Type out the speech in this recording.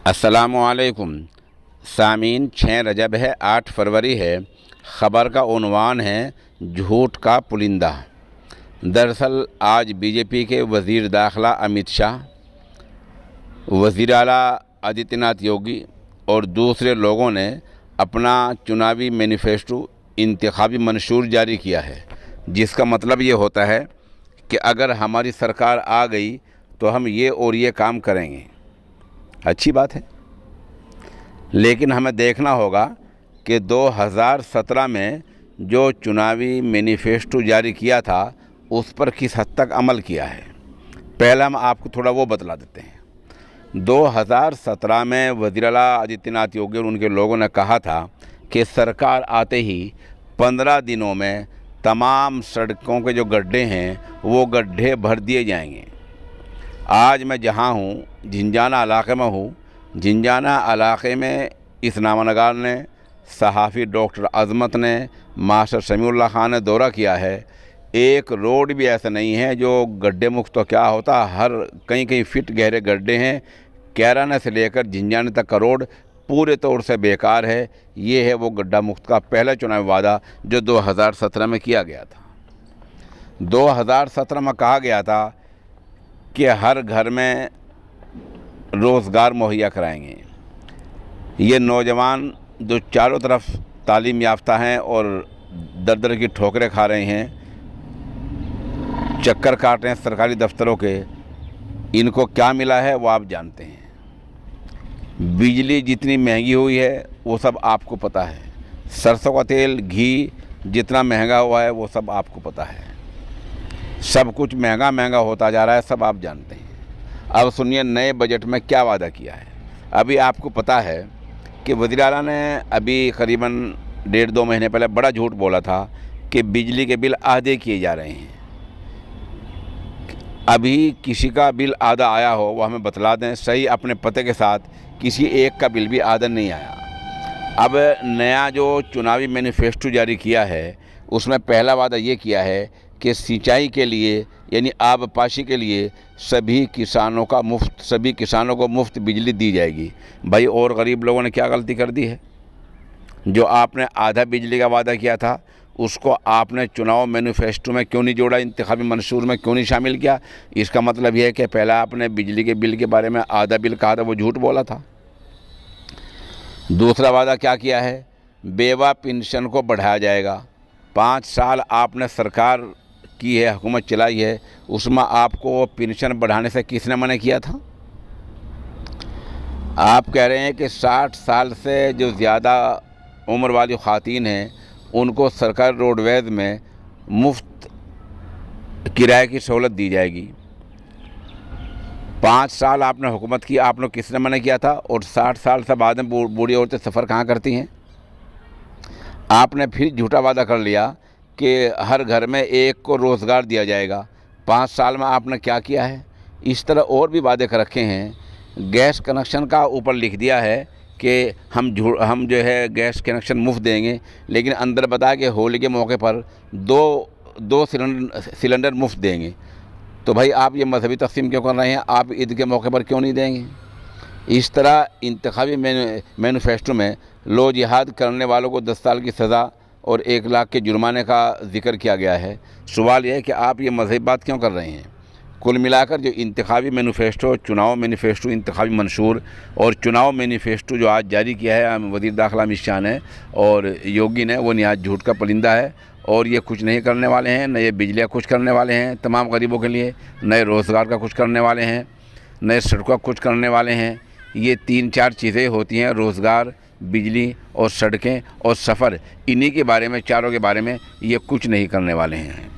अस्सलामुअलैकुम सामीन। 6 रजब है, 8 फरवरी है। ख़बर का उन्वान है झूठ का पुलिंदा। दरअसल आज बीजेपी के वज़ीर दाखिला अमित शाह, वज़ीर आला आदित्यनाथ योगी और दूसरे लोगों ने अपना चुनावी मैनिफेस्टो इंतखाबी मंशूर जारी किया है, जिसका मतलब ये होता है कि अगर हमारी सरकार आ गई तो हम ये और ये काम करेंगे। अच्छी बात है, लेकिन हमें देखना होगा कि 2017 में जो चुनावी मैनिफेस्टो जारी किया था उस पर किस हद तक अमल किया है। पहले हम आपको थोड़ा वो बतला देते हैं। 2017 में वज़ीर आला आदित्यनाथ योगी और उनके लोगों ने कहा था कि सरकार आते ही 15 दिनों में तमाम सड़कों के जो गड्ढे हैं वो गड्ढे भर दिए जाएंगे। आज मैं जहाँ हूँ, झिंझाना इलाके में हूँ। झिंझाना इलाके में इस नामनगार ने, सहाफ़ी डॉक्टर अज़मत ने, मास्टर समीउल्लाह खान ने दौरा किया है। एक रोड भी ऐसा नहीं है जो गड्ढे मुक्त तो क्या होता, हर कहीं कहीं फिट गहरे गड्ढे हैं। कैराना से लेकर झिंझाने तक का रोड पूरे तौर से बेकार है। ये है वो गड्ढा मुक्त का पहला चुनावी वादा जो 2017 में किया गया था। 2017 में कहा गया था कि हर घर में रोज़गार मुहैया कराएंगे। ये नौजवान जो चारों तरफ तालीम याफ्ता हैं और दर दर की ठोकरें खा रहे हैं, चक्कर काट रहे हैं सरकारी दफ्तरों के, इनको क्या मिला है वो आप जानते हैं। बिजली जितनी महंगी हुई है वो सब आपको पता है। सरसों का तेल, घी जितना महंगा हुआ है वो सब आपको पता है। सब कुछ महंगा महंगा होता जा रहा है, सब आप जानते हैं। अब सुनिए नए बजट में क्या वादा किया है। अभी आपको पता है कि वज़ीर आला ने अभी करीबन 1.5-2 महीने पहले बड़ा झूठ बोला था कि बिजली के बिल आधे किए जा रहे हैं। अभी किसी का बिल आधा आया हो वो हमें बतला दें, सही अपने पते के साथ। किसी एक का बिल भी आधा नहीं आया। अब नया जो चुनावी मैनिफेस्टो जारी किया है उसमें पहला वादा ये किया है कि सिंचाई के लिए यानी आबपाशी के लिए सभी किसानों को मुफ्त बिजली दी जाएगी। भाई, और गरीब लोगों ने क्या गलती कर दी है? जो आपने आधा बिजली का वादा किया था उसको आपने चुनाव मैनिफेस्टो में क्यों नहीं जोड़ा, इंतखाबी मंशूर में क्यों नहीं शामिल किया? इसका मतलब यह है कि पहला आपने बिजली के बिल के बारे में आधा बिल कहा था, वो झूठ बोला था। दूसरा वादा क्या किया है? बेवा पेंशन को बढ़ाया जाएगा। 5 साल आपने सरकार की है, हुकूमत चलाई है, उसमें आपको पेंशन बढ़ाने से किसने मना किया था? आप कह रहे हैं कि 60 साल से जो ज़्यादा उम्र वाली ख़वातीन हैं उनको सरकारी रोडवेज़ में मुफ्त किराए की सहूलत दी जाएगी। 5 साल आपने हुकूमत की, आप लोग किसने मना किया था? और 60 साल से बाद में बूढ़ी औरतें सफ़र कहाँ करती हैं? आपने फिर झूठा वादा कर लिया कि हर घर में एक को रोज़गार दिया जाएगा। 5 साल में आपने क्या किया है? इस तरह और भी वादे कर रखे हैं। गैस कनेक्शन का ऊपर लिख दिया है कि हम जो है गैस कनेक्शन मुफ्त देंगे, लेकिन अंदर बताया कि होली के मौके पर दो सिलेंडर मुफ्त देंगे। तो भाई, आप ये मजहबी तक़सीम क्यों कर रहे हैं? आप ईद के मौके पर क्यों नहीं देंगे? इस तरह इंतखाबी मैनिफेस्टो में लो जिहाद करने वालों को 10 साल की सज़ा और 1 लाख के जुर्माने का जिक्र किया गया है। सवाल यह है कि आप ये मज़हबी बात क्यों कर रहे हैं? कुल मिलाकर जो इंतखाबी मैनिफेस्टो, चुनाव मैनिफेस्टो, इंतखाबी मंशूर और चुनाव मैनिफेस्टो जो आज जारी किया है वज़ीर दाखिला अमित शाह ने और योगी ने, वो निहायत झूठ का पुलिंदा है। और ये कुछ नहीं करने वाले हैं। न ये बिजलियाँ कुछ करने वाले हैं तमाम गरीबों के लिए, नए रोज़गार का कुछ करने वाले हैं, नए सड़कों का कुछ करने वाले हैं। ये 3-4 चीज़ें होती हैं, रोज़गार, बिजली और सड़कें और सफ़र। इन्हीं के बारे में, चारों के बारे में ये कुछ नहीं करने वाले हैं।